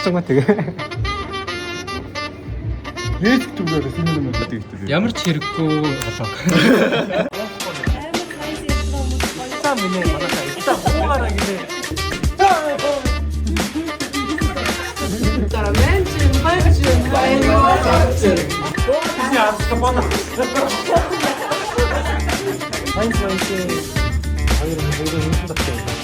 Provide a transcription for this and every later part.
насч байгаа тэгээ. Нээц түгээр синемэ гэдэг үү? Ямар ч хэрэггүй болоо. Та минь манай та уугаараа гинэ. Менчин баярлалаа. Я скапана. Менчин. Хоёр юм дагтай.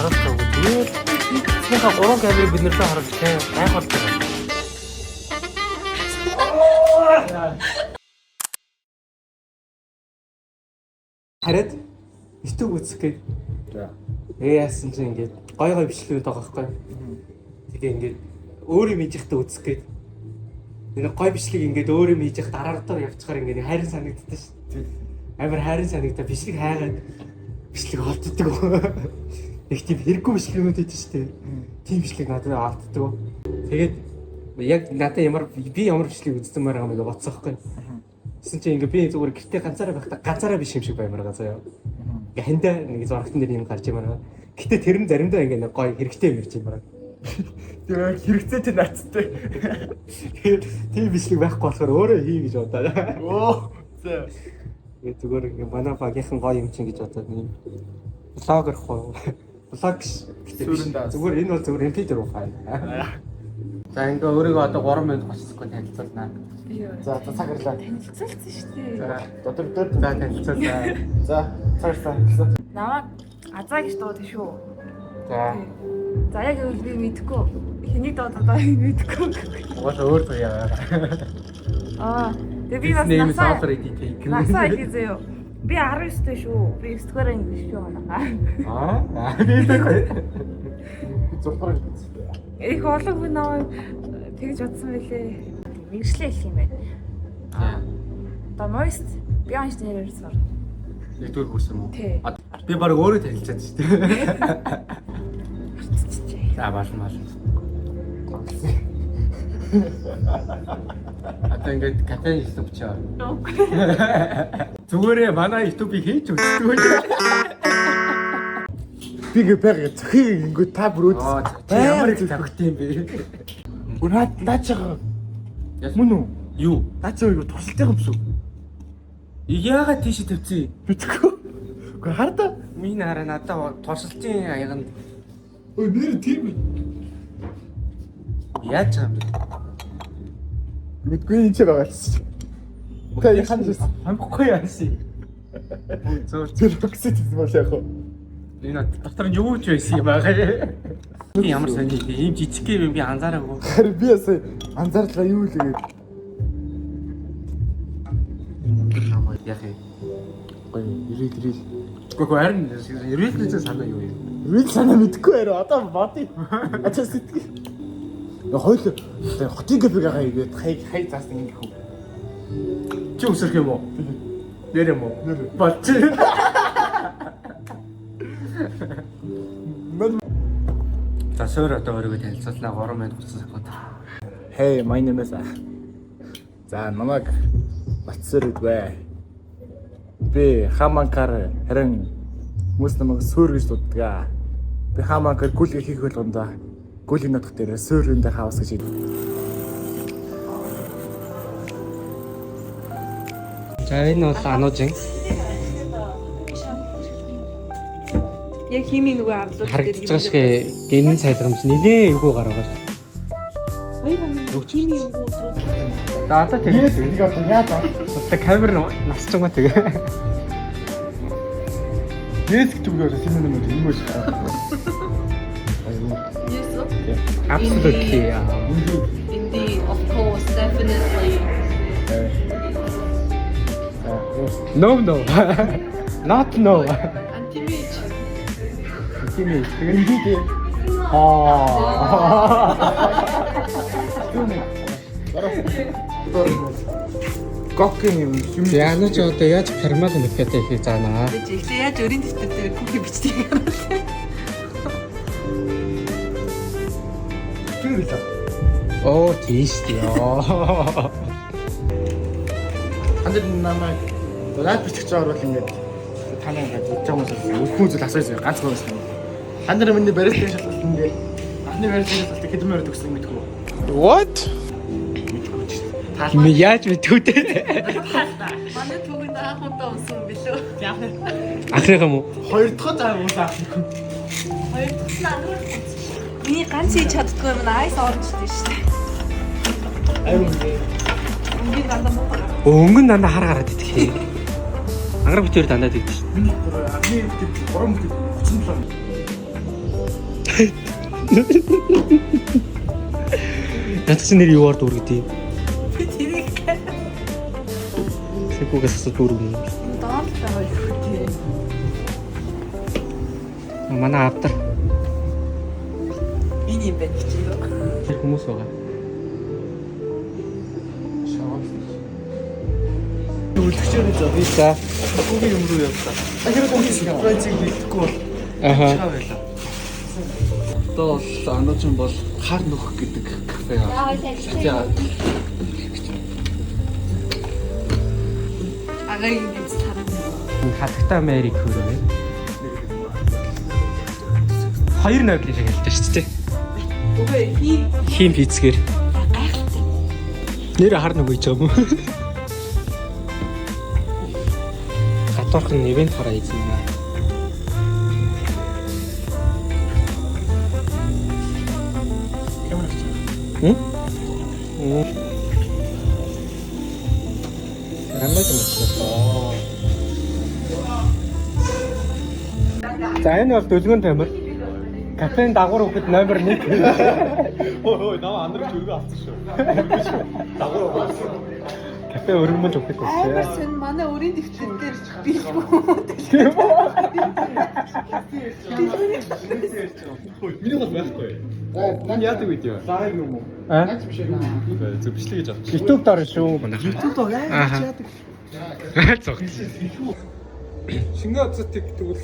Харахгүй зүгээр. Тэхээ гурван камерыг бид нэртэй харж тээ. Гайхал байна. Хараад YouTube үзэх гээд. За. Яасан чи ингээд гой гой бичлэгүүд байгаа байхгүй. Тэгээ ингээд өөр юм хийж ихтэй үзэх гээд. Энэ гой бичлэг ингээд өөр юм хийж их дараалтаар явчихаар ингээд хайрын санагддаг шүү дээ. Амар хайрын санагдаа бичлэг хайгаад бичлэг олддог. Их тийм хэрэггүй бичлэгүүд хийж шүү дээ. Тийм бичлэг надад олддог. Тэгээд яг надад би ямар бичлэг үзсэн маар байгаа юм бодсон байхгүй. Тэсэн чи ингээд би зүгээр гэртээ ганцаараа байхдаа ганцаараа биш юм шиг баймаар байгаа заяа. Ингээ хандаа нэг зурагтан дээр юм гарч юмаа. Гэтэ тэр нь заримдаа ингээ гоё хэрэгтэй юм ирж юмаа. Тэр хэрэгцээ тэ нацтай. Тийм бичлэг байхгүй болохоор өөрөө хий гэж бодоо. Оо. За. Зүгээр ингээ манай багийнхан гоё юм чинь гэж бодоод юм. Блогер хоо. Блог зүгээр энэ бол зүгээр MP4 файл. За ингээ өөрийгөө одоо 3 минут гоцсохгүй танилцуулнаа. За цагаарлаа. Танилцуулсан шүү дээ. За дотор за танилцуулаа. За цагаарлаа. Намайг Азаа гэж дуудсан шүү. За. За яг үл би мэдэхгүй. Хэнийг дуудаад мэдэхгүй. Угаасаа өөр туяа. Тэгээ би бас насаа хийзээ. Би 19 дэх шүү. Би 9 дугаар анги шүү манайхаа. Би тэггүй. Зурхаар гэсэн. Их олон хүн наваа тэгж бодсон байлээ. Мэргэжлээ хэлэх юм байна. Одоо мост би анчнэрээр сар. Нэгдүгээр курс юм уу? Тий. Би баг өөрөө танилцаад шүү дээ. За баашмаар. Одоо ингээд кафе YouTube чаа. Зүгээрээ манай YouTube-ийг хийж үздэг үү? Би гэпэг зөвхөн ингээд та бүрөөд ямар их тавхт юм бэ? Унаад наачаа. Мөн үү? Юу? Наачаа юу тусалтай юм шүү. Яагаад тийш тавьчих? Битгүү. Гэхдээ хардаа минь хараа надад тусалтын аяганд. Ой нэр тийм үү? Яаж юм бэ? Мэдгүй энэ ч байгаа ч. Та яхан зүс хамхгүй яасан. Зөв токсит юм шиг яг. Энэ дотор нь юу ч байсан юм байгаа. Ямар сони ийм жижиг юм би анзаараагүй. Харин би ясаа анзаарлаа юу л гээд. Яг ой ирээд. Гэхдээ харин ирээд л санаа юу юм? Ирээд санаа мэдгүй хараа одоо бодъё. Ачаа сэтгэл. Хойл хотын гэбэг байгаа игээд хай заасан юм гэх үү. Чи өсөх юм уу? Нэр юм уу? Бат. За суур одоо өөрийгөө танилцуулнаа 3 минут хүрсэн секунд. Hey, my name is. За намайг Батсэр үдвэ. Би Хаманкар харин хүмүүс намайг суур гэж дууддаг. Би Хаманкар гүлгээ хийх болгонда гүлийн нутг дээр суурьндээ хавас гэж. За энэ бол ануужин. Яг химийн нөгөө авлууд Харагдаж байгаа шиг гэнэн цайлгамж нэлээ эвгүй гараагаа. химийн нөгөө За одоо тэгээд яа. Одоо камер насч байгаа тэгээ. Нээц түгээр синемэ юм уу? Yes, Absolutely. indeed, of course, definitely. No. Not no. Anti-Mitch. Kimi. Ингээд Гокин юм юм. Яна ч одоо яаж кармал нэхтэй хийх заанаа. Би ихтэй яаж өрийн дэвтэр дээр хүүхий бичдэг юм бэ? Тэр Оо тийш тий. ханад намайг лайв бичих жоор бол ингээд таны ингээд үзэж байгаа хүмүүс өхөн зүйл асууж байгаа ганц гоо байсан. Хандар миний барилтын шалгалт ингээ анхны барилтын шалгалт хэдэн морь төгсөн мэдгүй. What? Ми яаж мэдвүү те? Манай түүнд анхудаа усан билүү? Ахрах юм уу? Хоёр дахь заа уусаа. Хоёр дахь нь анхаар миний ганц хийж чаддгүй юм айс орчтой шүү дээ. Үнгийн дандаа муу. Өнгөн дандаа хар гараад идэх. Ангараг битээр дандаа тэгдэж шүү. Миний анхны бид 3 мөдөд 37. Ятч нэр юугаар дүүр гэдэг юм. Би тэрийг Сэкугээс асуу дүүр юм. доор л байгаа юм тий. Манай автар Энэ юм байна гэж юу? тэр хүмүүс байгаа. Үлдчихээр зав. За. Гүгийн юм руу явлаа. Ахираа гүгийн сюрпрайзыг хийхгүй бол Аха. чаа байлаа. Одоо бол ануучин бол хар нөх гэдэг кафе аа. Агаарын дэвс тарах. Хатагтай Америк хөрөө. Хоёр найрал шиг хэлдэг шүү дээ. Үгүй хий Хим пиццгээр. Нэр хар нүг гэж юм. Хатуурхан ивент хараа хийсэн юм аа. Хм? Рамбай юм. За энэ бол дүлгэн тамир. Кафений дагуур хөхөд номер 1. Ой наваа андрагч өргөө авсан шүү. Дагуу авсан. Кафе өргөмж хөхөд амар байна. сэн манай өрийн дэвтэр дээр билгүй. Миний бол байхгүй. Наа яадаг үед яа. За юм уу? Аа? Зөв бичлэг гэж авчих. YouTube дээр шүү манай. YouTube доо Ааха. яадаг. Зог. Шингээ оцотыг тэгвэл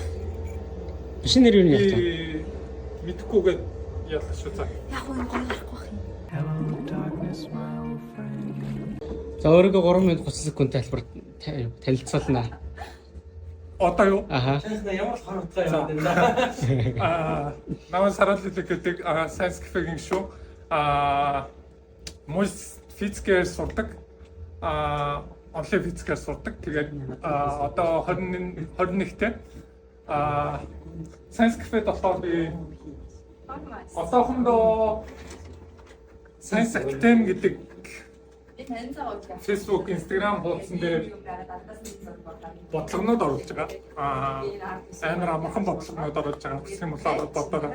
Биш нэр юу яах вэ? мэдхгүйгээд ялах шүү за. Яг уу гоё харахгүй бах юм. За өөрийгөө 3 минут 30 секунд тайлбар танилцуулна. Одоо юу? Аха. Ямар л харагдгаа юм бэ? Намайг Сарал гэдэг Science Cafe-ийн шүү. Мус физикээр сурдаг. Онлайн физикээр сурдаг. Тэгээд одоо 21-т Science Cafe болохоор би одоохондоо Science Academy гэдэг Facebook, Instagram хуудсан дээр бодлогонууд оруулж байгаа. Амар амархан бодлогонууд оруулж байгаа. Гэх юм бол одоо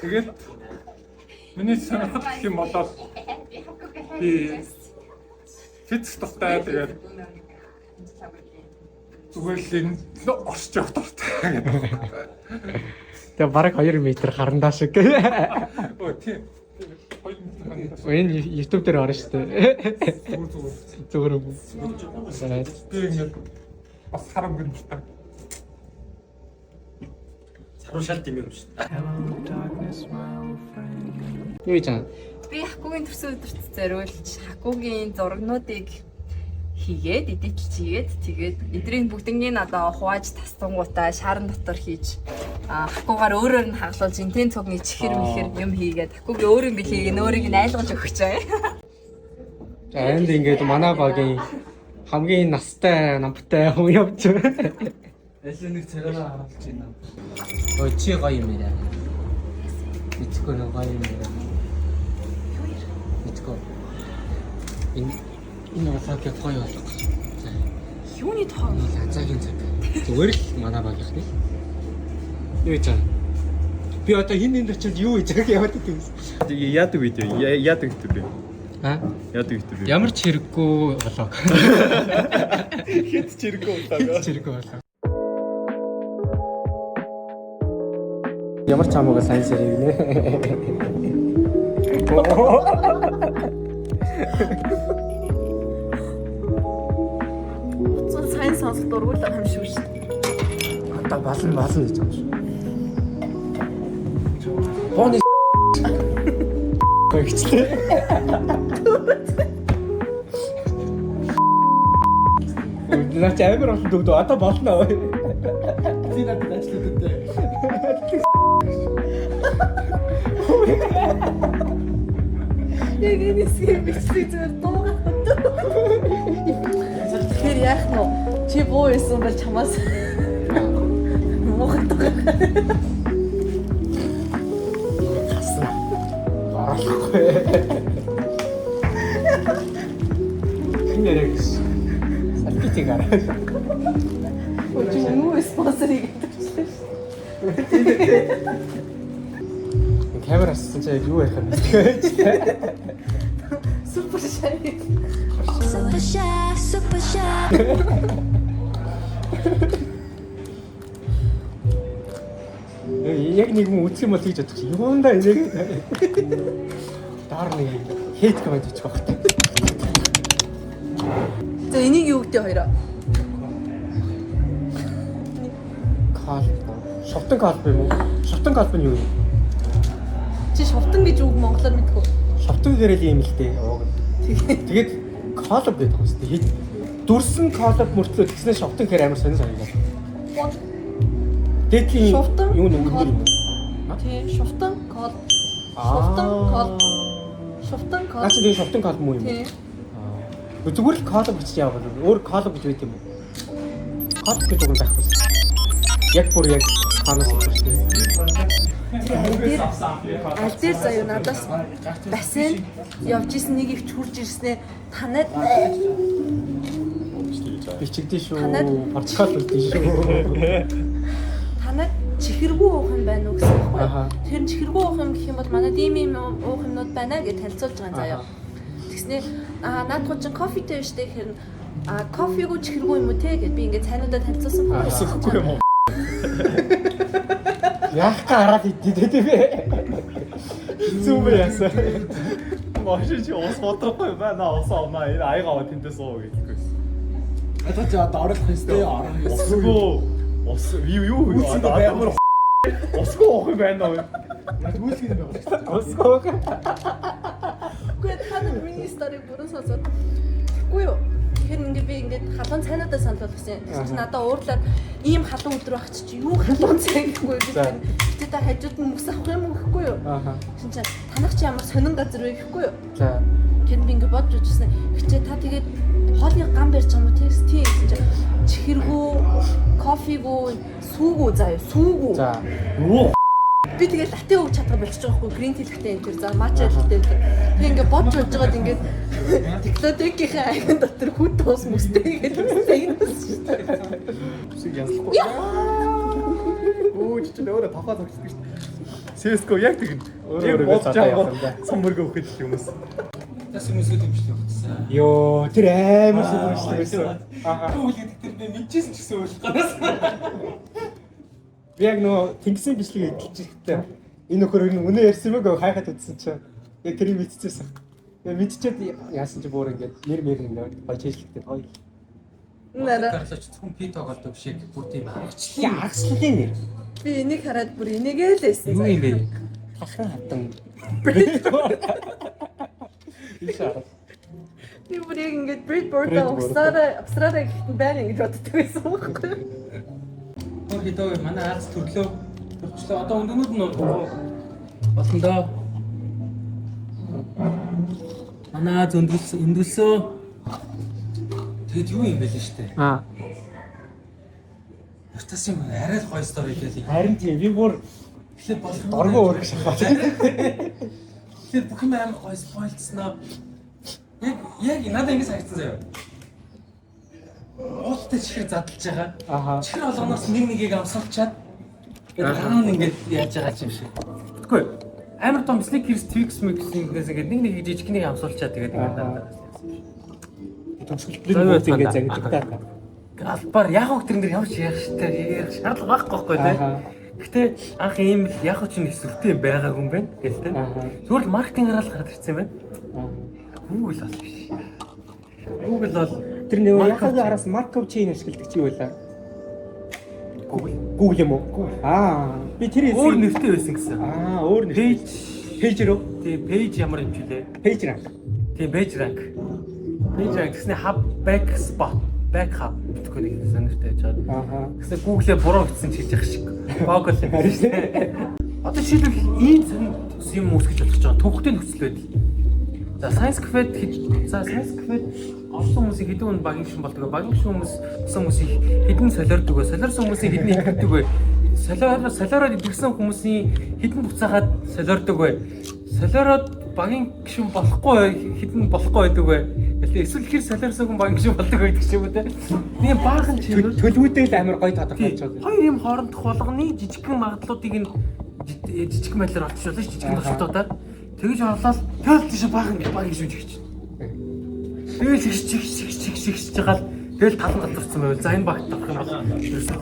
тэгээд миний сонирхол гэх юм бол би физик дуртай тэгээд зүгээр л энэ орч явах дуртай гэдэг. Тэгээ бараг 2 м харандаа шиг. Өө тийм. Энэ YouTube дээр орно шүү дээ. Зүгээр юм. Би ингээд бас харам гэнэтэй. Саруу шал димэр юм шүү. Юу гэж аа? Би хакугийн төрсөн өдөрт зориулж хакугийн зурагнуудыг хийгээд эдитэлж хийгээд тэгээд эдрийн бүгднийг одоо хувааж тастангуудаа шаарн дотор хийж хакугаар өөрөөр нь хаглуулж интен цугны чихэр мэхэр юм хийгээд хакугийн өөрийн бэлгийг нь өөрийг нь айлгаж өгч байгаа. За энд ингээд манай багийн хамгийн настай намтай хүн явж байна. Аль нэг царайгаа харуулж байна. Ой чи гоё юм яриа. Бицгүй нэг гоё юм яриа. Бицгүй. Энэ асааг гоё болох. Юуны тоо? Лазагийн цаг. Зүгээр л манай багийнх нь. Юу гэж байна? Би одоо хин энд очиод юу хийж байгааг яваад идэв. Яадаг видео, яадаг YouTube бэ? Аа? Яадаг YouTube бэ? Ямар ч хэрэггүй болоо. Хэд ч хэрэггүй болоо. Хэрэггүй болоо. Ямар ч хамаагүй сайн сэрэг нэ. Цус сайн сонсох дургуулга юм шүү дээ. Одоо болно гэж байна шүү. Бооны гэгчлээ. Наач амар олон дөгдөө одоо болно. Тийм надад ажиллаад өгдөө. миний нисгийг бичдэг зүгээр дуугаад. Тэгэхээр яах нь вэ? Чи буу байсан бол чамаас мохот. Гарахгүй. Нэрэгс. Салтик гараа. Чи нүү спонсорыг Камераас чинь юу ярих юм бэ? супер шайк. Super shy, super shy. Яг нэг юм үсэх юм бол тийж бодчих. Юундаа энийг даар нэг хейт комент хийчих багт. За энийг юу гэдэг хоёроо? Кал. Шовтон кал юм уу? Шовтон кал нь юу юм? Чи шовтон гэж үг монголоор мэдэх үү? Шовтон гэрэл юм л дээ. Тэгээд колоб гэдэг юм шүү дээ. Дүрсэн колоб мөртлөө тэгснэ шовтон гэхээр амар сонир санагдав. Дээдлийн Шовтон юу нэг өндөр юм. Тийм, шовтон кол. Шовтон кол. Шовтон кол. Наач тийм шовтон кол муу юм. Тийм. Зүгээр л колоб гэж яавал өөр колоб гэж байт юм уу? Колоб гэдэг юм байхгүй. Яг бүр яг ханаас ирсэн. Аль дээр заяа надаас бассейн явж исэн нэг ивч хурж ирснээ танад Бичигдээ шүү. Танад- Портфол үлдээ шүү. танад чихэргүй уух юм байна уу гэсэн Аха. байхгүй. Тэр чихэргүй уух юм гэх юм бол манад ийм уух юмнууд байна гэж танилцуулж байгаа юм заяа. Тэгснээ наадхуу чин кофетэй биш үү гэхээр кофегүй чихэргүй юм уу те гэд би ингээд цайнуудаа танилцуулсан байна. Үгүй юм уу? Яах гараад идэв тийм ээ. Зүүм яасан. Машин чи ус бодрахгүй байна. Ус авнаа. Энэ аяга аваа тэндээ суу гэхгүй. Одоо ч одоо оруулах ёстой орох ёстой. Ус юу амар усгүй уух юм байна уу? Түлхий юм байна. Усгоо. Үгүй танад миний стори бүрэн сонсоод. Үгүй юу? Тэгэхээр ингээд би ингээд халуун цайнуудаа санал болгосон. Тэгсэн чинь надад уурлаад ийм халуун өдөр байх чи юу халуун цай гэхгүй би За. чи та хажууд нь мөс авах юм уу гэхгүй юу? Ааха. Тэгсэн чинь танах чи ямар сонин газар вэ гэхгүй юу? За. Тэр би ингээд бодож үзсэн. Хичээ та тэгээд хоолны гам барьж байгаа юм уу тийм гэсэн чинь чихэргүй, кофеггүй, сүүгүү заяа сүүгүү. За. Би тэгээд латте ууж чадгаа болчихж байгаа хгүй грин ти латте энэ төр за мача латте. Тэг ингээд бодж байгаад ингээд диклотекийн аян дотор хүд туус мөстэй гэдэг тэгнэс шүү дээ. Зүсийг янзлахгүй. Өө чи өөрөө тохоо тогтдог шүү дээ. Сэско яг тэгнэ. Өөрөө бодож цаатаа байгаа явах юм да. сумбөргөө өгөх хүмүүс. Тас хүмүүсүүд юм шиг утсан. Йоо, тэр амар сүрэмжлэг байсан. Ааха. Үгүй гэдэг тэр би мэдчихсэн ч гэсэн үл ганаас. Би яг нөө тэнгисийн бичлэгийг идэлчихтэй. Энэ нөхөр үнэ ярьсан мөг хайхад үзсэн чинь яг тэрийг мэдчихсэн. Яг мэдчихэд яасан чи бүр ингээд нэр ингээд гоё чэжлэгтэй гоё. Нара Гарлаач зөвхөн пито голдог шиг бүр тийм агчлаа. Ягслын нэр. би энийг хараад бүр энийгээ л эсэн. Юу юм бэ? Тахан хатан. Ишаа. Би бүр яг ингээд Bridboard-а Австралиа гэхтэн байна гэж боддог байсан байхгүй юу? Хидоо манай агс төрлөө. Төрчлөө одоо өндөнүүд нь болсон доо. Манай өндөлсөө. Тэгэд юу юм бэ л штэ. Аа. Ертас юм арай л гоё стори гэлээ. Харин тийм би бүр Тэгэхээр болох доргоо өргөх шахаад. Тэгэхээр бүх юм амар гоё спойлцсноо. Яг надад ингэ санагдсан заяа. Ууттай чихэр задлж байгаа. Аха. Чихэр болгоноос нэг нэгийг амсгалчаад дараа нь ингэж яаж байгаа юм шиг. Тэгэхгүй амар том sneakers twix mix-ингээс ингэ нэг нэг жижигнийг амсгалчаад тэгээд ингэ дараа. Төмсгөлтний бүгд ингээд загиддаг таа. Албаар яг хог тэрэн дээр ямар ч яах штэ шаардлага байхгүй байхгүй тий. Гэтэ анх ийм яг ч нэг сүртэй юм байгаагүй юм байна гэлтэй. Зүгээр л маркетингээр л гараад ирсэн юм байна. Google бол биш. Google бол Тэр нэг яхад араас марков чейн ашигладаг чи юу вэ? Google юм уу? Аа, би тэр өөр нэртэй байсан гэсэн. Аа, өөр нэр. Пэйж рүү. Тий, page ямар юм ч үлээ. Пэйж rank. Тий, page rank. Page rank гэсний hub back spot, back hub гэхгүй нэг сонирхтой байж байгаа. Ааха. Гэсэн Google-ээ буруу бичсэн ч хийж явах шиг. Google харин шүү. Одоо жишээлбэл ийм сонир юм үүсгэж болох ч байгаа. Төвхтэй нөхцөл байдал. За Science Cafe олон хүмүүсийн хэдэн хүн багийн шин болдог. Багийн шин хүмүүсийн хэдэн солиордог вэ? Солиорсон хүмүүсийн хэдэн иддэг вэ? Солиороод идэгсэн хүмүүсийн хэдэн буцаагаад солиордог вэ? Солиороод багийн гишүүн болохгүй хэдэн болохгүй байдаг вэ? Эсвэл хэр солиорсон хүн багийн гишүүн болдог байдаг ч юм уу те. Тийм баахан чинь төлөвүүдээ л амар гоё тодорхойлж байгаа. хоёр юм хоорондох болгоны жижигхэн магадлалуудыг нь жижиг байдлаар олчихлоо ш жижигхэн бодлуудаар тэгж орлол тэгэл тийш баахан багийн гишүүн жигч. Тэгэл чигч жагаал тэгэл талан галзуурсан байвал за энэ багт авах юм бол ерөөсөө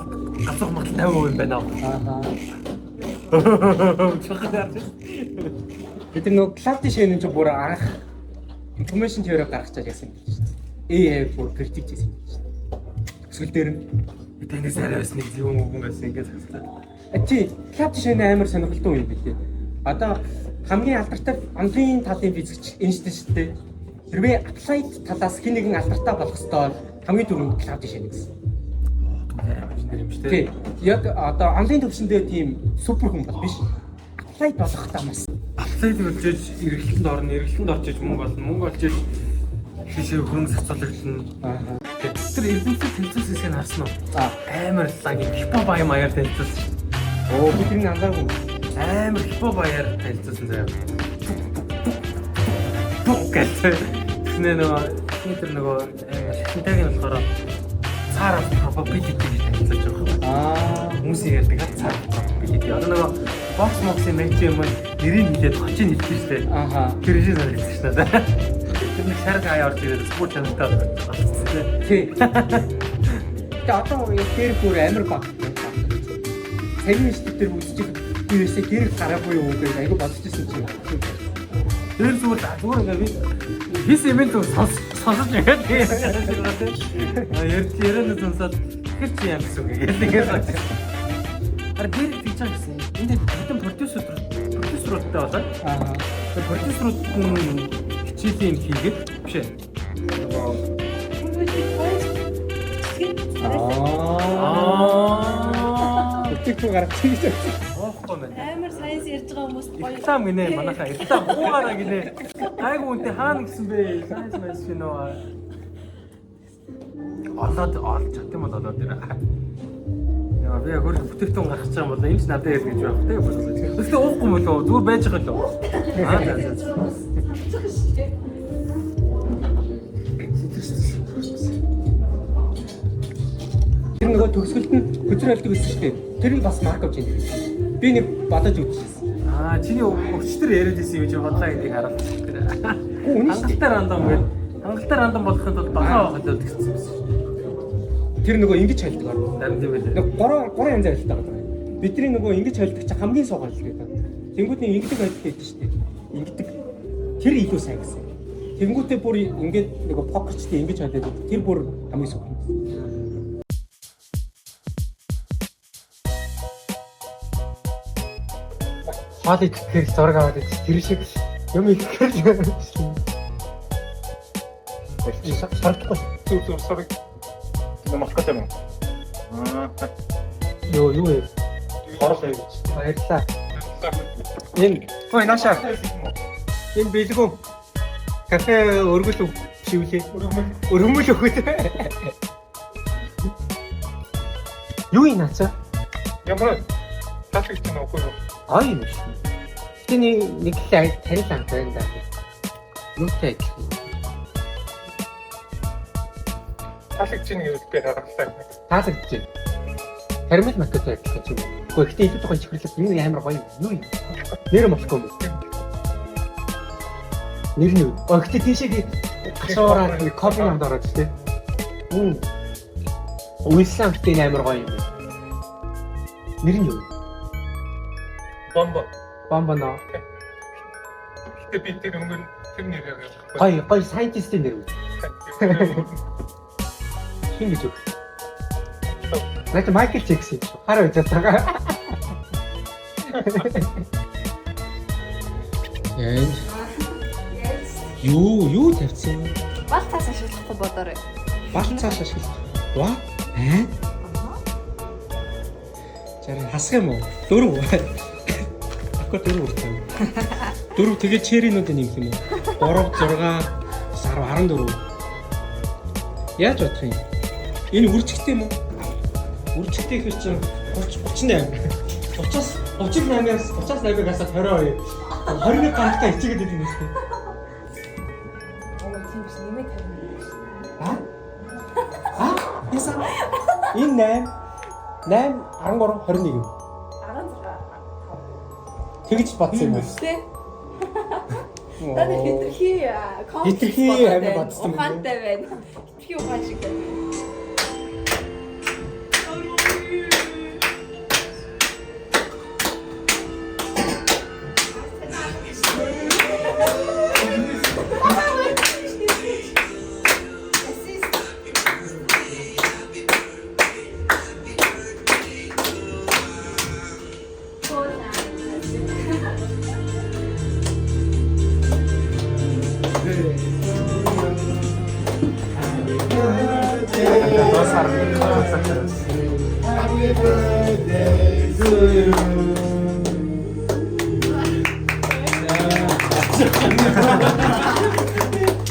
галзуур магтал 50% юм байна. Бид нөгөө клаудын шинэ чинь бүр анх информашн теори гаргачаад яасан юм биш үү? AI бүр креатив хийсэн юм биш үү? Эсвэл дээр нь Тэндээс арайс нэг юм хүн байсан ингээд хаглаа. чи клаудын шинэ амар сонирхолтой юм билээ. Одоо хамгийн алдартай онлайн талын физикч Эйнштейн хэрвээ applied талаас хэн нэгэн алдартай болох ёстой хамгийн түрүүнд клаудын шинэ гэсэн. Тий. Яг одоо онлайн төвшөндөө тийм супер хүн бол биш. Applied болох тамаас. Апплайд болж эргэлтэнд орно, эргэлтэнд орж иж мөнгө олж иж тийшээ хөрөнгө зохицуулагдана. Тэр эрдэмтэд тэнцвэс хэсгийг харсан уу? Амар лагийн хипо бай маяар тэнцвэс. Бидний анзааргүй. Амар хипо баяар тэнцвэсэн заяа. Гэтэл нөгөө тэр нөгөө шашинтайг нь болохоор цаараа probability гэж тэнцэж байгаа. Хүмүүсийн ярьдаг цаар probability. Одоо нөгөө бокс моксын мэж юм бол нэрийг хэлээд хочийг хэлдэг шүү дээ. Тэр шиг санагдаж шнаа да. Тэр нэг шарг аяа орж ирээд спорт чанартай болчихсон тий. Тэгээ одоо тэр бүр амар баг. Тэрний студид үзчих юусээ гэр гараагүй юу гэж айгу бодчихсон чинь. Тэр зүгээр ингээд хис юм л сонсож байгаа тийм. Ярина сонсоод хэр чи юм гэсэн үг ингээд бодчих. Ара тэр тийч байгаа гэсэн. Энд хэдэн продюсеруудтай болоод тэр продюсерууд хичээлийн хийгээд биш ээ. Өтгөө гарах чинь Оохгүй мэн. Амар сайенс ярьж байгаа хүмүүс гоё. Реклам гинэ манайхаа реклам уугаараа гинэ. Айгу үнтэй хаана гэсэн бэ? Сайенс мэс шинэ. Олоод олж чад юм бол олоод ирээ. Яа би хөр бүтээгдэхүүн гаргаж байгаа юм бол энэ ч надад ярь гэж байх тийм үү? Гэхдээ уухгүй мөн лөө зүгээр байж байгаа лөө. Тэр нөгөө төгсгөлд нь хөзөр олдог гэсэн шүү дээ. Тэрийг бас марк авч ийм. Би нэг бодож үзчихсэн. Чиний өвчтөр яриад исэн юм чи бодлоо гэдгийг хараад. Хангалттай рандом гэдэг. Хангалттай рандом болохын тулд багаа байгаад гэсэн юм шиг. Тэр нөгөө ингэж хайлдаг аа. Нарийн тийм байлээ. Нэг 3 янз хайлдаг байгаа. Бидний нөгөө ингэж хайлдаг чинь хамгийн суугаар л гэдэг. Тэнгүүдний ингэдэг хайлдаг гэдэг шүү дээ. Ингэдэг. Тэр илүү сайн гэсэн. Тэнгүүдээ бүр ингэж нөгөө покерчтэй ингэж хайлдаг. Тэр бүр хамгийн суугаар. Хаалт ихээр зураг аваад идэх тэр шиг юм ихээр сарахгүй Зүг сорог. Намаскат юм. юу вэ? Хорох юм. Баярлалаа. Энэ ой наашаа. Энэ бэлгүү. Кафе өргөл шивлээ. Өргөмөл өгөх. Юу юм нацаа? Ямар тасч чинь уугүй юу? Аа юм шүү. Тэний нэг л танил ам байна да. Нүтэй. Тасч чинь юу гэж харагдсан. Таалагдчих. Карамел маккатай гэж юм. Гэхдээ илүү тухайн чихэрлэг энэ амар гоё юм. Юу юм? Нэр болохгүй юм. Нэр нь юу? Гэхдээ тийшээ гашуураа кофе амд ороод тий. Уйлсан гэдэг амар гоё юм. Нэр нь юу? Бомбо нөө. Гэтэ би тэр өнгөн тэр нэрээр Гоё сайентистийн нэр үү? Хин гэж үү? Нэг Майкл Джексон хараа үзэж байгаа. Юу тавьсан? Бал цаас ашиглахгүй бодоорой. Бал цааш ашиглах. Ваа? Чараа хасах юм уу? Дөрөв. Акко дөрөв. Дөрөв тэгээд черинууд нэг юм уу? 14. Яаж бодох юм? Энэ үржигтэй юм уу? Үржигтэй их чинь 38. 38-аас 38-аас 22. 21 ганцтай ичээгээд идэв юм шүү. Яса? Энэ 8 13 21. 16. Тэгж батсан юм уу? Тэ. Таны хитрхи амин батсан юм. ухаантай байна. Хитрхи ухаан шиг байна.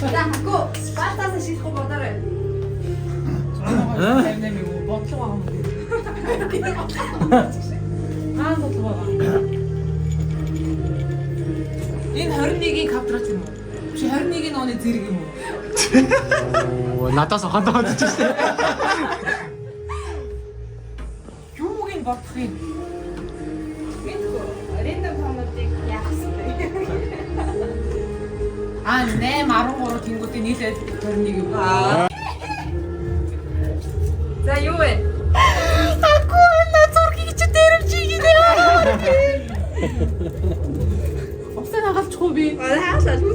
За хагу спартаас шийдэх бодорой. Энэ 21-ийн квадрат юм уу? Чи 21-ийн оны зэрэг юм уу? Надаас ухаантай бодож байна. Юуг нь бодох юм? Рэндом хамтыг яахсан бэ? 8 13 тэнгуүтээ нийлээд 21 юм. За юу вэ? Уцаа нагалчихгүй би. Хаашаа л үү?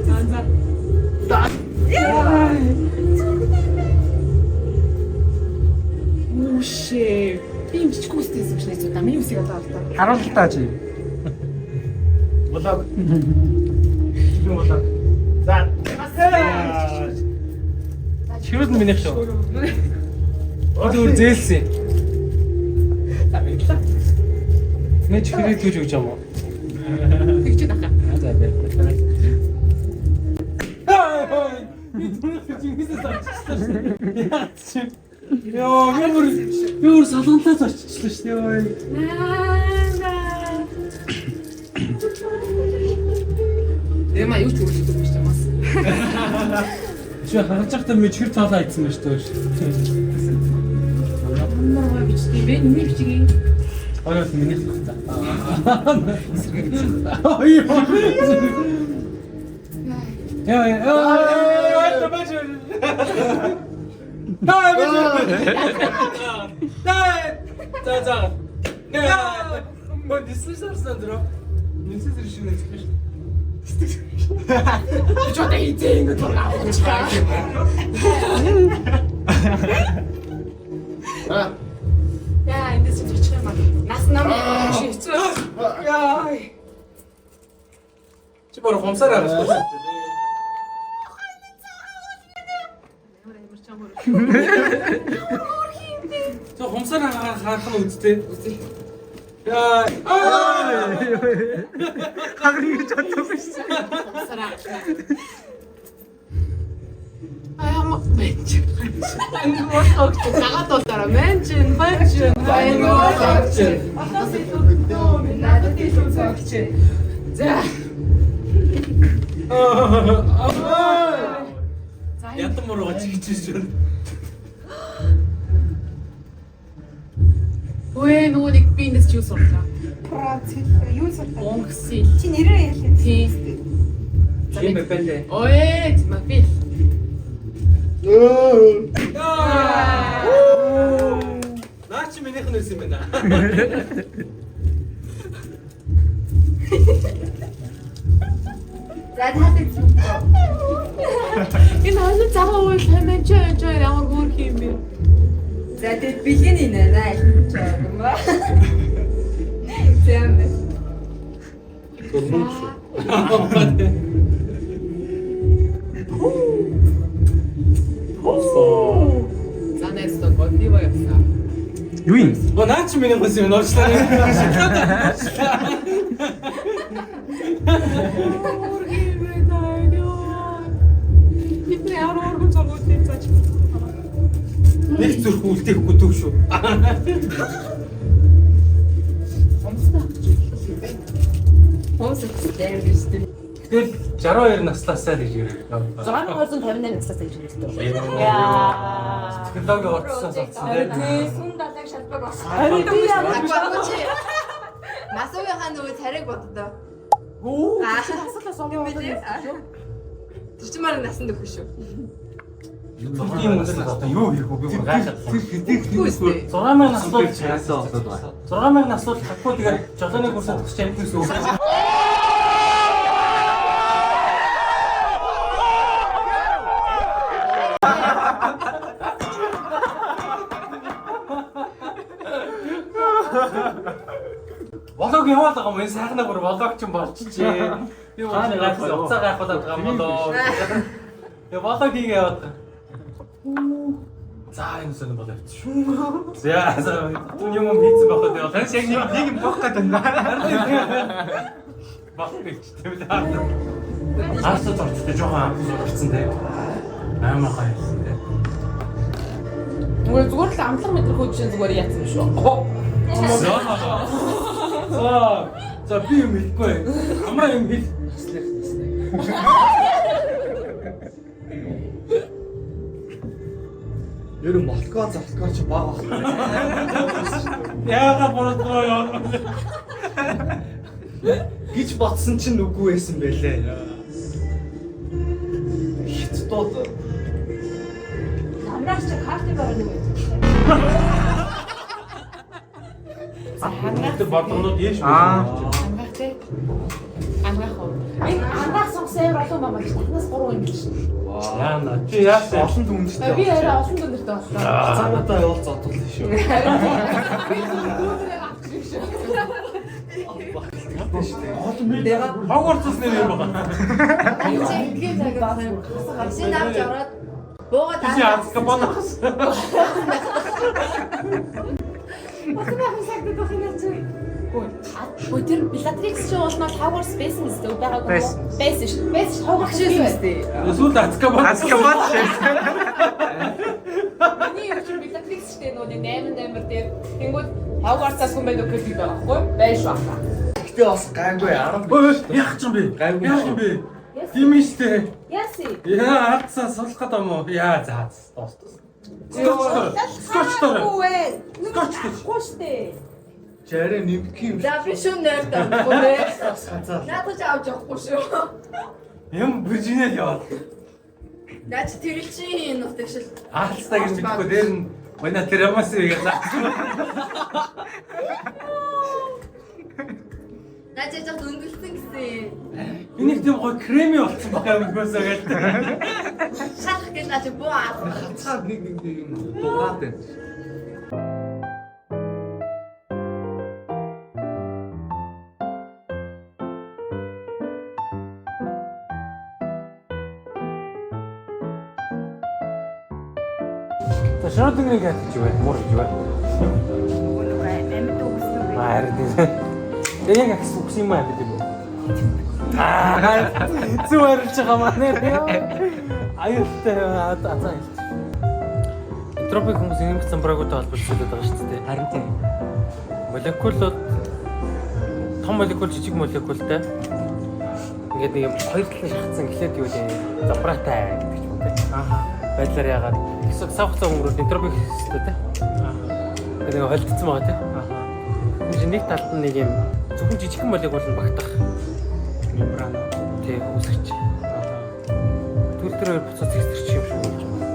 Үшээ. Би юм чичгүү үстэйсэн юм шиг найзуу та. Миний үсийг одоо алдаа. Харуултаа чи. Болоо. Болоо. За. Чивэл минийх шүү. Өөр зээлсэн. Мэ чихрээ түүж өгч юм уу? Тэгж дахаа. За баярлалаа. Би түүний хичээсээс авчихсан шүү. Яа, би өөр салганлаас оччихлоо шүү дээ. Яма юу ч үгүй юм шиг бас. Чи харж байхдаа би чихэр цаалаа ийдсэн байна шүү дээ. Наа бичдэг бэ? Миний бичгийг. Оёс миний хэлсэн. Яа, бачаа. За. Мөн дисэрсэн дөрөө. Нисэс решил нэцгэж. Чоо тэ идэ ингэ дургаа. Яа, энэ дэс чичих юм аа. Нас нам чи хэцүү. Яа. Чи бүр хомсараа гарсан. ಸೊ хомсараа харах нь үсттэй. Яа. Хагрын гэж бодсон шүү. Ама мэнч. Ангуут огт дагаад болдороо мэнч баянгуут огт. Атас итүү надад итүү огт. За. Ятан муруугаа чигчиж байна. Ой, нөгөө нэг би энэс юу сурлаа. Процесс юу сурах? Онгсил. Чи нэрээ ялах. Тийм. Юм бэлээ. Ой, мапил. Наа чи минийх нь үс юм байна. За таадаг. Энэ хоног цагаан уул хэмээн ч ямар гүрх юм бэ? За тэгэд бэлгийн нэ аль ч юм ба. Тийм. За nästa gång det var jag sa. Юу юм? Наа чи минийх үс юм нуучлаа. Гүрх юм бэ таа. ямар өргөн зургуудын зааж. Нэг зүрх үлдээхгүй төв шүү. Хүмүүс дээр гэжтэй. Тэгэл 62 наслаасаа гэж ирээ. 6258 наслаас гэж хэлдэг. Технологи орцсоос олцсон тийм. Сүн далайг шалбаг болсон. Масуугийнхаа нөгөө царайг боддоо. Асуулаас онгоо Тэр чинь маань насан дөхөв шүү. Тийм үнэс одоо юу хийх вэ? Би гайхаад. Үгүй ээ. 6000 насвал чаасаа болоод байна. 6000 насвал хатгүй тэгээд жолооны курсад төгсч амт гэсэн үг. Болог яваад байгаа юм энэ сайхнаа бүр болог ч юм болчихжээ. Би уучлаарай гайхсан уцаа гайхуулаад байгаа юм болоо. Тэгээ болог хийгээ яваад. За энэ сон болоо шүү. За түн юм хийцэн байхад яа. Таньс яг нэг юм боох гэдэг байна. Бах гэж тийм үү. Хаасаа зорчтой жоохон амтсан дээ. Амар хайрсан дээ. Зүгээр л амтлах мэдрэх үчин зүгээр яатсан шүү. За би юм хэлэхгүй. Амраа юм хэл. Ер нь Москва ч бага байна. Яагаад болдгоо яа. Гэж бодсон чинь үгүй байсан байлээ. Хит дууд. Амраач карт барах юм. Тэр бардамнууд яаш вэ? Ангах тий. Ангах уу. Энэ ангах сонгосон болов маа гэж танаас 3 юм биш. Яа на чи яасан? Олон дүнжтэй. Би арай олон дүндэртэй болсон. Цаанаатаа явал зодтол шүү. Хогвартс нэр юм байна. Ингээд цагаас хасаа авч ороод буугаад Чи яаска бонос. Тэр Bellatrix шүү болно Hogwarts байсан гэсэн үг байгаагүй. Байсан шүү. Байсан Hogwarts шүү. Эсвэл Азкабан. Азкабан шүү. Миний юу ч Bellatrix шүү нөө 8 дээр тэнгууд Hogwarts-аас хүн байдаг гэж байхгүй байж байна. Гэтэ бас гайгүй 10. Яах ч юм бэ? Гайгүй. Яах юм бэ? Тийм штэ. Яси. Яа, алдсаа сулах гэдэг юм уу? Яа, за. Дуустал. Скотчтор. Гоштэй. Чарэ нэмэх юм. За би шүн нэрд амгүй. Ганцаа. Надад авч явахгүй шүү. Юм бужинэл яваад. Наач тэр чинь нутагшил. Аалцтай гэж мэдхгүй дээр нь манай тэрэмас игээд. Наач яг өндөлсөн гэсэн. Энийг тийм гоё креми болсон байгаа юм гүйсээ гээл. Шалах гэж наач буу аа. Цаад нэг юм дуурайд байна. Шродингерийн гад гэж байна. Муур гэж байна. Харин тийм. Яг ахс үгс юм аа гэдэг юм. Зүвэрч байгаа маань. Аюултай азаа. Тропик хүмүүс нэмэх замбраагуудтай холбогдсон байгаа шүү дээ. Харин тийм. Молекулууд том молекул жижиг молекултай. Ингээд нэг юм хоёр талын шахацсан гэлээд юу вэ? Замбраатай гэдэг юм байна. Аа. Байдлаар яагаад их савхцаа өнгөрөөд энтропик хэстэй те. Аа. Тэгээ холдсон байгаа те. Аа. Энд нэг талд нь нэг юм зөвхөн жижигхэн молекул нь багтах мембран тий үүсгэж. Аа. Түр тэр хоёр буцаад зэгсэрч юм шиг болж байна.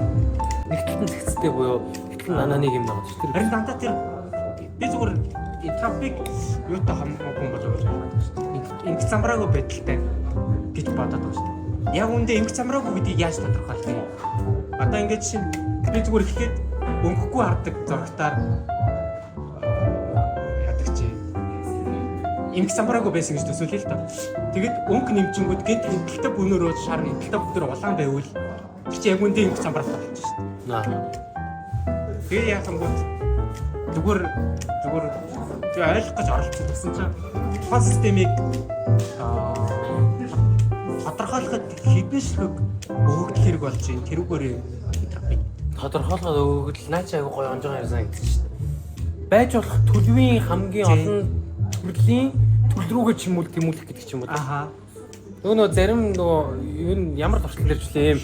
Нэг талд нь зэгцтэй буюу нэг талд нь анаа нэг юм байгаа шүү дээ. Харин дандаа тэр би зүгээр энтропик юутай хамаагүй болж байгаа юм байна шүү дээ. Инх замбраагүй байдалтай гэж бодоод байгаа шүү дээ. Яг үндэ инх замбраагүй гэдгийг яаж тодорхойлох юм? Одоо ингээд чинь би зүгээр ихэд өнгөхгүй хардаг зурагтаар яадаг чи инх замбраагүй байсан гэж төсөөлөе л доо. Тэгэд өнгө нэмжингүүд гээд хэнтэлтэй бүнөрөө шар хэнтэлтэй бүнөр улаан байвал тэр чи яг үндэ инх замбраатай болчих шүү дээ. Аа. Тэгээ яахангууд зүгээр тэг ойлгох гэж оролцсон гэсэн чинь тухайн системийг тодорхойлоход хэвээшлэг өгөгдөх хэрэг болж байна. Тэрүүгээр Тодорхойлоход өгөгдөл наачаа аягүй гоё онжоо ярьсан гэдэг чинь. Байж болох төлөвийн хамгийн олон төрлийн төл рүүгээ чимүүл тэмүүлэх гэдэг ч юм уу. Аха. Нөгөө зарим нөгөө ер нь ямар туршилт ярьжлээ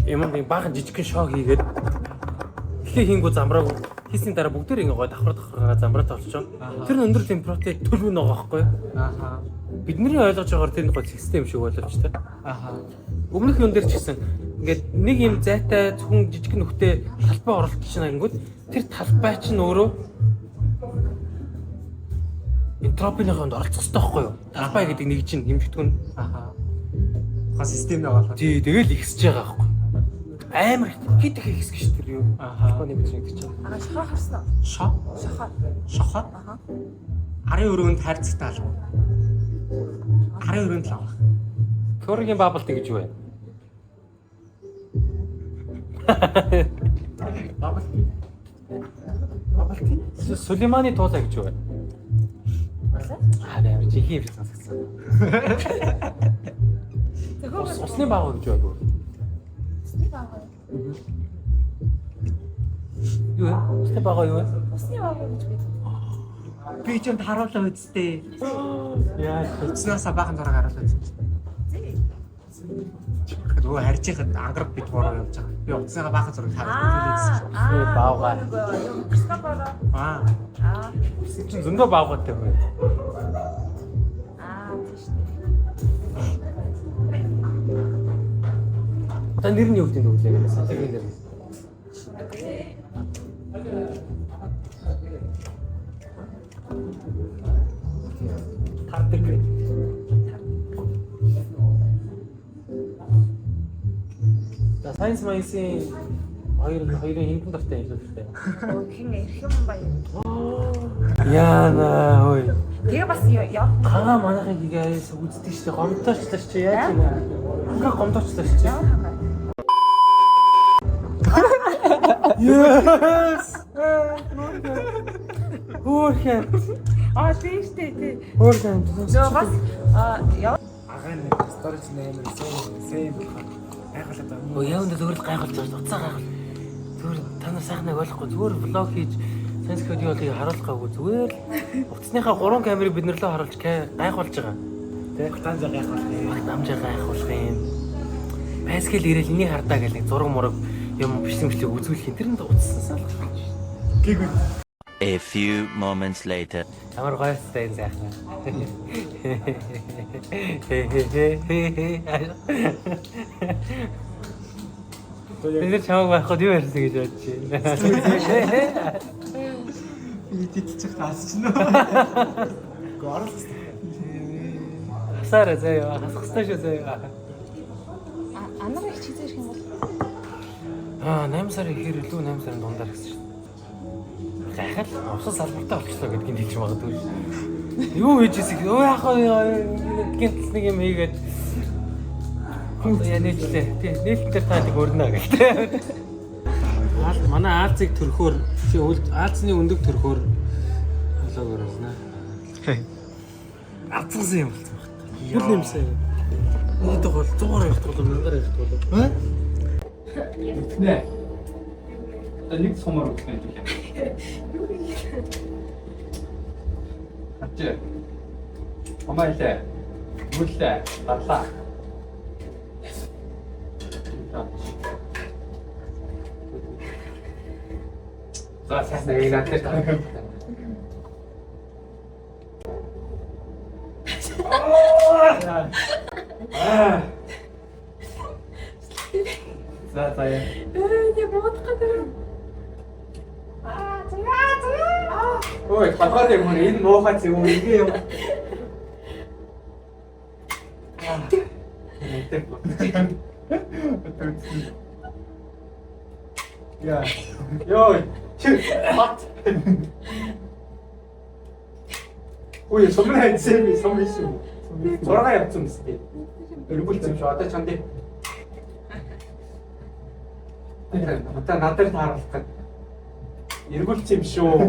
юм баахан жижигхэн шоу хийгээд эхлээ хийнгүү замбрааг хийсний дараа бүгдээр ингээ гоё давхар замбраатай болчихоо. Тэр нь өндөр температурт төлөв нэг байгаа байхгүй. Аха. Бидний ойлгож байгаагаар тэр нэг гоё систем шиг боловч та. Аха. Өмнөх юм дээр ч гэсэн ингээд нэг юм зайтай зөвхөн жижиг нөхтэй талбай оролцож байна гингүүд тэр талбай чинь өөрөө энтропийн хонд оролцох хэрэгтэй байхгүй юу? Талбай гэдэг нэг чинь хэмжигдгүн. Аха. Ха систем байгаа. Тий, тэгэл ихсэж байгаа байхгүй. Амар хит ихсэж гэж тэр юу? Талбай нэг чинь гэж чинь. Шахаа харсан. Шохоо. Аха. Арын өрөөнд хайрцагтай алга. Арын өрөөнд л авах. Кёргийн бабалт гэж юу вэ? Бабалт. Сулейманы туулаа гэж юу вэ? Аа, яа, жинхэнэ юм шиг сонссон. Усны баага гэж юу вэ? Усны баага. Юу вэ? Усны баага юу вэ? Усны баага гэж бид. Би ч юм харуулаа үсттэй. Яа, утаснаас баахан зураг харуулаа үсттэй. Нөгөө харж яхад ангараг бит бороо явж байгаа. Би утаснаа баахан зураг харуулсан. Усны баага. Аа. Чи зөндөө баагатай бай. Та нэр нь юу гэдэг нь үгүй ээ. Салгийн нэр. Тартик. За сайенс майсын хоёрын хинтэн дортой юм шүү дээ. Хин эрхэм баяр. Яна ой. Тэгээ бас яа. Хаа манайхыг хийгээс үздэг шүү дээ. Гомдоочлаа чи яаж юм бэ? Ингээ гомдоочлаа чи. Yes. Хөөрхөн. Тийш тий. Хөөрхөн. Нөө бас яа. Агаан сторич нэмэр сэм гайхалтай байна. Өө яавд зүгээр л гайхалж байгаа уцаа гайхал. Зүгээр та нар сайхныг ойлгохгүй зүгээр влог хийж Sense Code-ийг харуулахгүй зүгээр л утасныхаа 3 камерыг бид нэрлээ харуулж гайхуулж байгаа. Тэ? Танзаа гайхах юм. Намжаа гайхуулах юм. Паскал ирээл энийг хардаа гэл нэг зураг мураг юм бичлэмжлэг үзүүлэх энэ тэрэнд утсан салгах. Гэгүү. A few moments later. Амар гойстай энэ сайхан. Тэр чамаг байхгүй юу ярьсан гэж бодож байна. Идэлчих таасч нөө. Горс. Хасаараа заяа, хасахстай шүү заяа. Анар их чийзэр их юм бол. 8 сарын ихэр илүү 8 сарын дундаар гэсэн шүү. Гайхал усас салбартай болчихлоо гэдгийг хэлж магадгүй. Юу хийж ийсэг өө яхаа гинт нэг юм хийгээд яа нийтлээ. Тий, нийтлэлээр та нэг өрнө гэдэг. Манай Азийг төрхөөр чи Азны өндөг төрхөөр болоог оруулна. Азсан юм болсон байна. Юу юмсаа. Нийт бол 100-аар явах бол 1000-аар явах бол. Нэ. Нэг сумаар үснэ гэж. Ачаа. Амайлаа. Бүлээ. Барлаа. За сайн нэг надад таа. За яа. Я бод гадар. Ой, хатгаад юм энэ муухай зүг юм ингэ юм. Яа. Йой. Чи хат. Ой, сумраа зэми сумришүү. Зураг явцсан юм зү. Өргөлцсөн шүү. Одоо чамд. Одоо надад тааруулах гэж. Эргүүлчих юм шүү.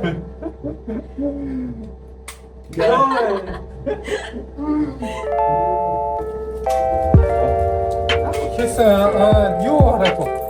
Йой. юу хараагүй.